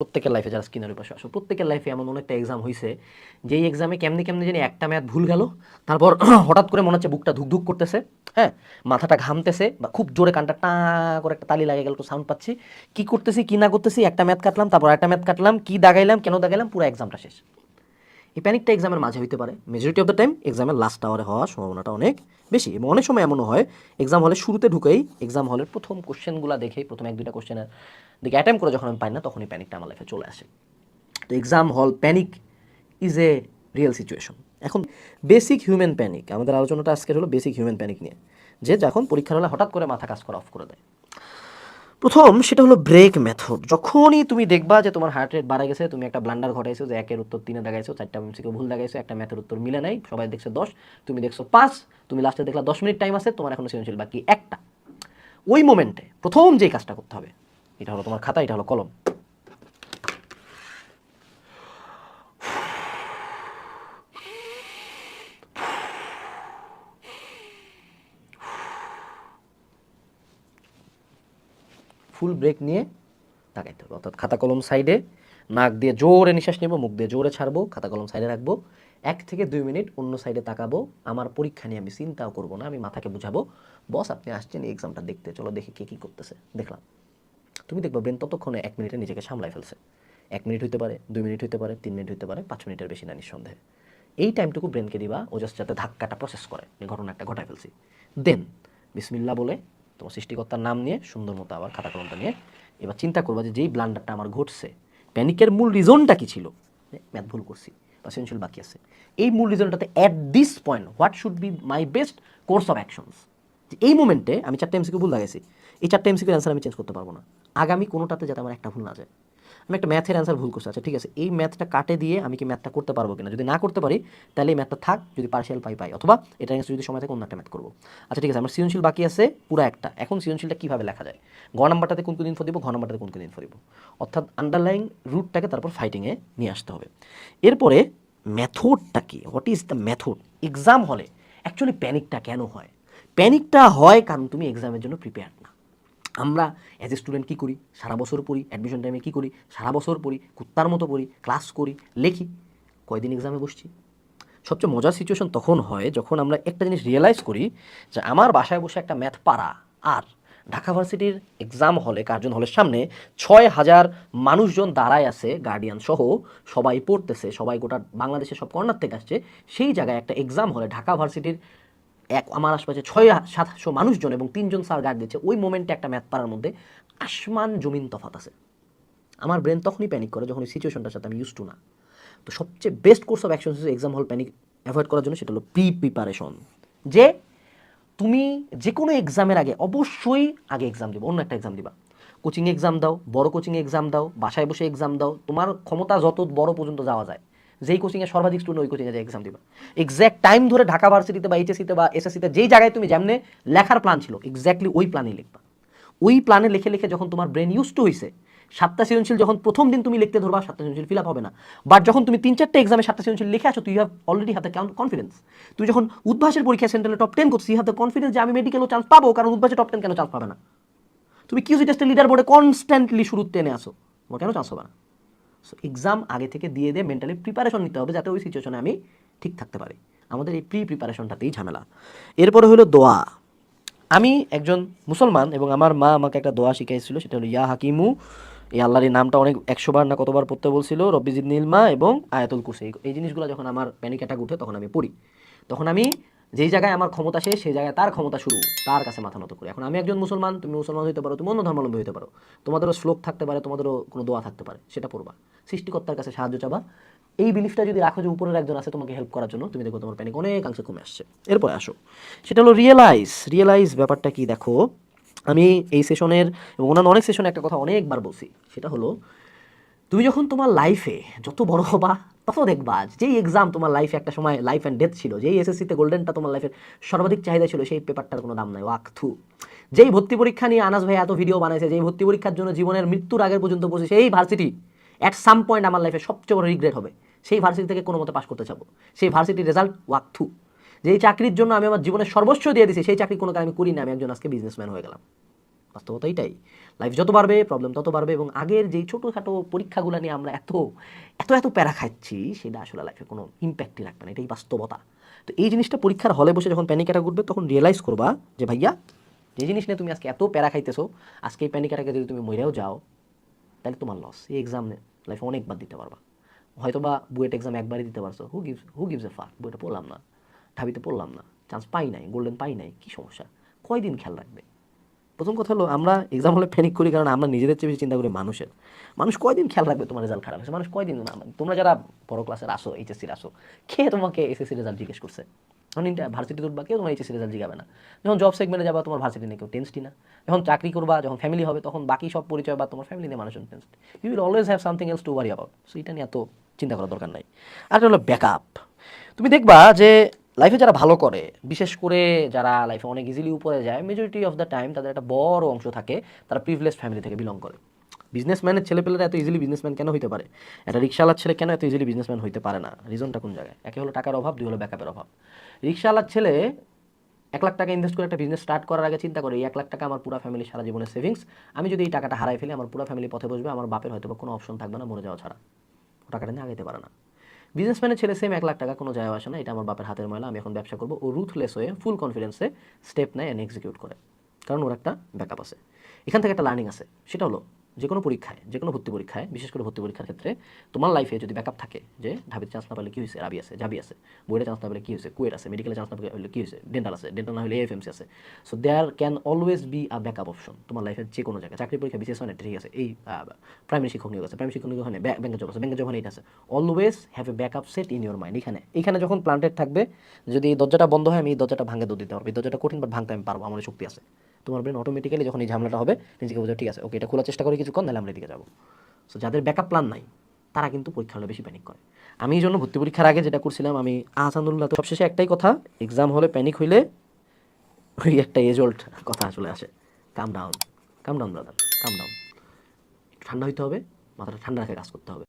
প্রত্যেকের লাইফে যারা স্ক্রিনের পাশে আসো প্রত্যেকের লাইফে এমন একটা এক্সাম হয়েছে যেই এক্সামে কেমনি কেমনি জানি একটা ম্যাথ ভুল গেল, তারপর হঠাৎ করে মনে হচ্ছে বুকটা ধুকধুক করতেছে, হ্যাঁ, মাথাটা ঘামতেছে বা খুব জোরে কানটা টা করে একটা তালি লাগে গেল, তো সাউন্ড পাচ্ছি, কি করতেছি কি না করতেছি, একটা ম্যাথ কাটলাম তারপর একটা ম্যাথ কাটলাম, কি দাগাইলাম কেন দাগাইলাম, পুরো এক্সামটা শেষ। এই প্যানিকটা এক্সামের মাঝে হইতে পারে, মেজরিটি অফ দ্য টাইম এক্সামের লাস্ট আওয়ারে হওয়ার সম্ভাবনাটা অনেক বেশি, এবং অনেক সময় এমনও হয় এক্সাম হলে শুরুতে ঢুকেই এক্সাম হলের প্রথম কোশ্চেনগুলো দেখেই প্রথম এক দুইটা কোশ্চেনের দিকে অ্যাটেম্প করে যখন আমি পাই না তখনই প্যানিকটা আমার লাইফে চলে আসে। তো এক্সাম হল panic is a real situation. এখন বেসিক হিউম্যান প্যানিক, আমাদের আলোচনাটা আজকের হলো বেসিক হিউম্যান প্যানিক নিয়ে, যে যখন পরীক্ষার হলে হঠাৎ করে মাথা কাজ করা অফ করে দেয়। প্রথম সেটা হলো ব্রেক মেথড। যখনই তুমি দেখবা যে তোমার হার্ট রেট বাড়া গেছে, তুমি একটা ব্লান্ডার ঘটাইছো, যে একের উত্তর 3 দাগাইছো, 4টা এমসিকিউ ভুল দাগাইছো, একটা ম্যাথের উত্তর মিলে নাই, সবাই দেখছে 10, তুমি দেখছো 5, তুমি লাস্টে দেখলা 10 মিনিট টাইম আছে, তোমার এখনো সৃজনশীল বাকি একটা। ওই মোমেন্টে প্রথম যে কাজটা করতে হবে, এটা হলো তোমার খাতা, এটা হলো কলম। ফুল ব্রেক নিয়ে তাকাইতে হবে, অর্থাৎ খাতা কলম সাইডে, নাক দিয়ে জোরে নিঃশ্বাস নেবো, মুখ দিয়ে জোরে ছাড়বো, খাতা কলম সাইডে রাখবো, 1 থেকে 2 মিনিট অন্য সাইডে তাকাবো। আমার পরীক্ষা নিয়ে আমি চিন্তাও করবো না, আমি মাথাকে বুঝাবো, বস আপনি আসছেন এই এক্সামটা দেখতে, চলো দেখি কে কী করতেছে। দেখলাম, তুমি দেখবো ব্রেন ততক্ষণে 1 মিনিটে নিজেকে সামলাই ফেলছে। 1 মিনিট হইতে পারে, 2 মিনিট হইতে পারে, 3 মিনিট হইতে পারে, 5 মিনিটের বেশি না নিঃসন্দেহে। এই টাইমটুকু ব্রেনকে দিবা, ও জাস্ট যাতে ধাক্কাটা প্রসেস করে, এই ঘটনা একটা ঘটায় ফেলছি। দেন বিসমিল্লাহ বলে তোমার সৃষ্টিকর্তার নাম নিয়ে সুন্দর মতো আবার খাতা কলমটা নিয়ে এবার চিন্তা করবা যে যেই ব্লান্ডারটা আমার ঘটছে, প্যানিকের মূল রিজনটা কি ছিল, ম্যাথ ভুল করছি বা সৃজনশীল বাকি আছে, এই মূল রিজনটাতে at this point what should be my best course of actions. এই মোমেন্টে আমি 4টা এমসিকিউ ভুল লাগাইছি, এই 4টা এমসিকিউর অ্যান্সার আমি চেঞ্জ করতে পারবো না, আগামী কোনোটাতে যাতে আমার একটা ভুল না যায়। আমি একটা ম্যাথের অ্যান্সার ভুল করছি, আচ্ছা ঠিক আছে, এই ম্যাথটা কাটে দিয়ে আমি কি ম্যাথটা করতে পারবো কিনা, যদি না করতে পারি তাহলে এই ম্যাথটা থাক, যদি পার্সিয়াল পাই, অথবা এটা যদি সময় থাকে অন্য একটা ম্যাথ করবো। আচ্ছা ঠিক আছে, আমার সৃজনশীল বাকি আছে পুরো একটা, এখন সৃজনশীলটা কীভাবে লেখা যায়, গ নাম্বারটাতে কোন কোন ইনফো দিব, ঘ নাম্বারটাতে কোন কোন ইনফো দিব, অর্থাৎ আন্ডারলাইং রুটটাকে তারপর ফাইটিংয়ে নিয়ে আসতে হবে। এরপরে মেথডটা কি, what is the method. Exam হলে অ্যাকচুয়ালি প্যানিকটা কেন হয়? প্যানিকটা হয় কারণ তুমি এক্সামের জন্য প্রিপেয়ার না। আমরা অ্যাজ এ স্টুডেন্ট কী করি, সারা বছর পড়ি, অ্যাডমিশন টাইমে কী করি, সারা বছর পড়ি, কুত্তার মতো পড়ি, ক্লাস করি, লেখি, কয়দিন এক্সামে বসছি। সবচেয়ে মজার সিচুয়েশন তখন হয় যখন আমরা একটা জিনিস রিয়েলাইজ করি যে আমার বাসায় বসে একটা ম্যাথ পারা, আর ঢাকা ভার্সিটির এক্সাম হলে কার্জন হলের সামনে 6,000 মানুষজন দাঁড়ায় আছে, গার্ডিয়ান সহ, সবাই পড়তেছে, সবাই গোটা বাংলাদেশের সব কর্নার থেকে আসছে, সেই জায়গায় একটা এক্সাম হলে ঢাকা ভার্সিটির আমার আশপাশে 600-700 মানুষজন এবং 3জন স্যার গার্ড দিচ্ছে, ওই মোমেন্টে একটা ম্যাথ পারার মধ্যে আসমান জমিন তফাত আছে। আমার ব্রেন তখনই প্যানিক করে যখন এই সিচুয়েশনটার সাথে আমি ইউজ টু না। তো সবচেয়ে বেস্ট কোর্স অফ অ্যাকশন হচ্ছে এক্সাম হল প্যানিক অ্যাভয়েড করার জন্য, সেটা হলো প্রিপারেশন। যে তুমি যে কোনো এক্সামের আগে অবশ্যই আগে এক্সাম দিবা, অন্য একটা এক্সাম দিবা, কোচিং এক্সাম দাও, বড় কোচিং এক্সাম দাও, বাসায় বসে এক্সাম দাও, তোমার ক্ষমতা যত বড় পর্যন্ত যাওয়া যায়, যেই কোচিংয়ে সর্বাধিক স্টুডেন্ট ওই কোচিংয়ে যে এক্সাম দিবা, এক্স্যাক্ট টাইম ধরে ঢাকা ভার্সিটিতে বা এইচএসসিতে বা এসএসসিতে যেই জায়গায় তুমি যেমনে লেখার প্ল্যান ছিল এক্স্যাক্টলি ওই প্ল্যানেই লিখবা। ওই প্ল্যানে লিখে লিখে যখন তোমার ব্রেন ইউজ টু হয়েছে, 7টা সৃজনশীল যখন প্রথম দিন তুমি লিখতে ধরবা, 7টা সৃজনশীল ফিল আপ হবে না, বাট যখন তুমি 3-4টা এক্সামে 7টা সৃজনশীল লিখে আসো, তুই have already have the confidence. তুই যখন উদ্ভাসের পরীক্ষা সেন্ট্রালে টপ 10 করছিস, হ্যাভ দ্য কনফিডেন্স যে আমি মেডিকেলও চান্স পাবো, কারণ উদ্ভাসে টপ 10 কেন চান্স পাবে না? তুমি কিউজি টেস্টের লিডার বোর্ডে কনস্ট্যান্টলি শুরু টেনে আসো, তোমার কেন চান্স হবে না? সো এক্সাম আগে থেকে দিয়ে দিয়ে মেন্টালি প্রিপারেশন নিতে হবে যাতে ওই সিচুয়েশনে আমি ঠিক থাকতে পারি। আমাদের এই প্রিপারেশনটাতেই ঝামেলা। এরপরে হলো দোয়া। আমি একজন মুসলমান এবং আমার মা আমাকে একটা দোয়া শিখাইছিল, সেটা হলো ইয়া হাকিমু, এই আল্লাহর এই নামটা অনেক 100 বার না কতবার পড়তে বলছিল, রব্বি জিদনি ইলমা এবং আয়াতুল কুরসি। এই জিনিসগুলো যখন আমার প্যানিক অ্যাটাক উঠে তখন আমি পড়ি, তখন আমি যেই জায়গায় আমার ক্ষমতা শেষ সেই জায়গায় তার ক্ষমতা শুরু, তার কাছে মাথা নত করি। এখন আমি একজন মুসলমান, তুমি মুসলমান হতে পারো, তুমি অন্য ধর্মাবলম্বী হতে পারো, তোমাদেরও শ্লোক থাকতে পারে, তোমাদেরও কোনো দোয়া থাকতে পারে, সেটা পড়বা, সৃষ্টিকর্তার কাছে সাহায্য চাবা। এই বিলিফটা যদি রাখো যে উপরের একজন আছে তোমাকে হেল্প করার জন্য, তুমি দেখো তোমার প্যানিক অনেকাংশে কমে আসছে। এরপরে আসো, সেটা হলো রিয়েলাইজ ব্যাপারটা কি। দেখো, আমি এই সেশনের এবং অন্যান্য অনেক সেশনে একটা কথা অনেকবার বলছি, সেটা হলো তুমি যখন তোমার লাইফে যত বড় হবা তত দেখবা যেই এক্সাম তোমার লাইফে একটা সময় লাইফ অ্যান্ড ডেথ ছিল, যেই এসএসসিতে গোল্ডেনটা তোমার লাইফের সর্বাধিক চাহিদা ছিল, সেই পেপারটার কোনো দাম নাই, ওয়াকথু। যেই ভর্তি পরীক্ষা নিয়ে আনাস ভাই এত ভিডিও বানাইছে, যেই ভর্তি পরীক্ষার জন্য জীবনের মৃত্যুর আগের পর্যন্ত বসে, সেই ভার্সিটি অ্যাট সাম পয়েন্ট আমার লাইফে সবচেয়ে বড় রিগ্রেট হবে, সেই ভার্সিটি থেকে কোনো মতে পাস করতে চাবো, সেই ভার্সিটির রেজাল্ট ওয়াকথু। যেই চাকরির জন্য আমি আমার জীবনের সর্বস্ব দিয়ে দিছি, সেই চাকরি কোনো কারণে আমি করি না, আমি একজন আজকে বিজনেসম্যান হয়ে গেলাম। বাস্তবতা এটাই। লাইফ যত বাড়বে প্রবলেম তত বাড়বে, এবং আগের যেই ছোটোখাটো পরীক্ষাগুলো নিয়ে আমরা এত এত এত প্যারা খাচ্ছি সেটা আসলে লাইফে কোনো ইম্প্যাক্টই রাখবে না, এটাই বাস্তবতা। তো এই জিনিসটা পরীক্ষার হলে বসে যখন প্যানিক অ্যাটাক উঠবে তখন রিয়েলাইজ করবা যে ভাইয়া যে জিনিস নিয়ে তুমি আজকে এত প্যারা খাইতেছো, আজকে এই প্যানিক অ্যাটাকে যদি তুমি মরেও যাও তাহলে তোমার লস। এই এক্সাম লাইফে অনেকবার দিতে পারবা, হয়তো বা বুয়েট এক্সাম একবারই দিতে পারছো, হু গিভস এ ফাক, বুয়েটে পড়লাম না, ঢাবিতে পড়লাম না, চান্স পাই নাই, গোল্ডেন পাই নাই, কী সমস্যা, কয়দিন খেয়াল রাখবে। প্রথম কথা হলো আমরা এক্সাম হলে প্যানিক করি কারণ আমরা নিজেদের চেয়ে বেশি চিন্তা করি মানুষের। মানুষ কয়দিন খেয়াল রাখবে তোমার রেজাল্ট খারাপ হয়েছে, মানুষ কয়দিন তোমরা যারা বড় ক্লাসের আসো, এইচএসসির আসো, কে তোমাকে এসএসসি রেজাল্ট জিজ্ঞেস করছে? যখন ভার্সিটি উঠবা কেউ তোমার এইচএসসি রেজাল্ট জিজ্ঞাবে না। যখন জব সেগমেন্টে যাবা তোমার ভার্সিটি নিয়ে কেউ টেন্সটি না। যখন চাকরি করবা, যখন ফ্যামিলি হবে, তখন বাকি সব পরিচয় বা তোমার ফ্যামিলি নিয়ে মানুষজন tensed. You will always have something else to worry about. So এটা নিয়ে এত চিন্তা করার দরকার নাই। আর হলো ব্যাকআপ। তুমি দেখবা যে লাইফে যারা ভালো করে, বিশেষ করে যারা লাইফে অনেক ইজিলি উপরে যায়, মেজরিটি অফ দ্য টাইম তাদের একটা বড় অংশ থাকে তারা প্রিভিলেজ ফ্যামিলি থেকে বিলং করে। বিজনেসম্যানের ছেলেপেলেরা এত ইজিলি বিজনেসম্যান কেন হইতে পারে? একটা রিক্সাওয়ালার ছেলে কেন এত ইজিলি বিজনেসম্যান হইতে পারে না? রিজনটা কোন জায়গায়? একে হলো টাকার অভাব, দুই হলো ব্যাকআপের অভাব। রিক্সাওয়ালার ছেলে 1 লাখ টাকা ইনভেস্ট করে একটা বিজনেস স্টার্ট করার আগে চিন্তা করে এই 1 লাখ টাকা আমার পুরো ফ্যামিলি সারা জীবনের সেভিংস, আমি যদি এই টাকাটা হারাই ফেলি আমার পুরো ফ্যামিলি পথে বসবে, আমার বাপের হয়তো কোনো অপশন থাকবে না মরে যাওয়া ছাড়া, ও টাকাটা নিয়ে আগাইতে পারে না। বিজনেসম্যানের ছেলে সেম 1 লাখ টাকা কোনো যায় আসে না, এটা আমার বাপের হাতের ময়লা, আমি এখন ব্যবসা করবো, ও রুথলেস হয়ে ফুল কনফিডেন্সে স্টেপ নেয় অ্যান্ড এক্সিকিউট করে, কারণ ওর একটা ব্যাকআপ আছে। এখান থেকে একটা লার্নিং আছে, সেটা হলো যে কোনো পরীক্ষায়, যে কোনো ভর্তি পরীক্ষায়, বিশেষ করে ভর্তি পরীক্ষার ক্ষেত্রে তোমার লাইফে যদি ব্যাকআপ থাকে যে ঢাবিতে চান্স না পেলে কী হয়েছে, রাবি আছে, জাবি আছে, বোর্ডে চান্স না পেলে কী হয়েছে, কুয়েট আছে, মেডিকেলে চান্স না পেলে কী হয়েছে, ডেন্টাল আছে, ডেন্টাল না হলে এএফএমসি আছে। So there can always be a backup option তোমার লাইফের যে কোনো জায়গায়। চাকরি পরীক্ষা বিশেষ হয় না, ঠিক আছে, এই প্রাইমারি শিক্ষক নিয়োগ আছে, প্রাইমারি শিক্ষক নিয়োগ হয় না, ব্যাংকের জব আছে, ব্যাংকের জব হয় এটা আছে। Always have a backup set in your mind. এখানে যখন প্লান্টেড থাকবে, যদি এই দরজাটা বন্ধ হয় আমি এই দরজাটা ভাঙে দিতে পারবো, এই দরজাটা কঠিন বাট ভাঙতে আমি পারবো, আমার শক্তি আছে। তোমার ব্রেন অটোমেটিক্যালি যখন এই ঝামেলাটা হবে নিজেকে বোঝা, ঠিক আছে ওকে এটা খোলার চেষ্টা করি কিছুক্ষণ, নাহলে আমরা এদিকে যাবো। সো যাদের ব্যাকআপ প্ল্যান নাই তারা কিন্তু পরীক্ষা হলে বেশি প্যানিক করে। আমি এই জন্য ভর্তি পরীক্ষার আগে যেটা করছিলাম, আমি আহসানুল্লাহ তো সবশেষে একটাই কথা, এক্সাম হলে প্যানিক হইলে ওই একটা এজ ওল্ড কথা চলে আসে, কাম ডাউন, কাম ডাউন ব্রাদার, কাম ডাউন। একটু ঠান্ডা হইতে হবে, মাথাটা ঠান্ডা রেখে কাজ করতে হবে।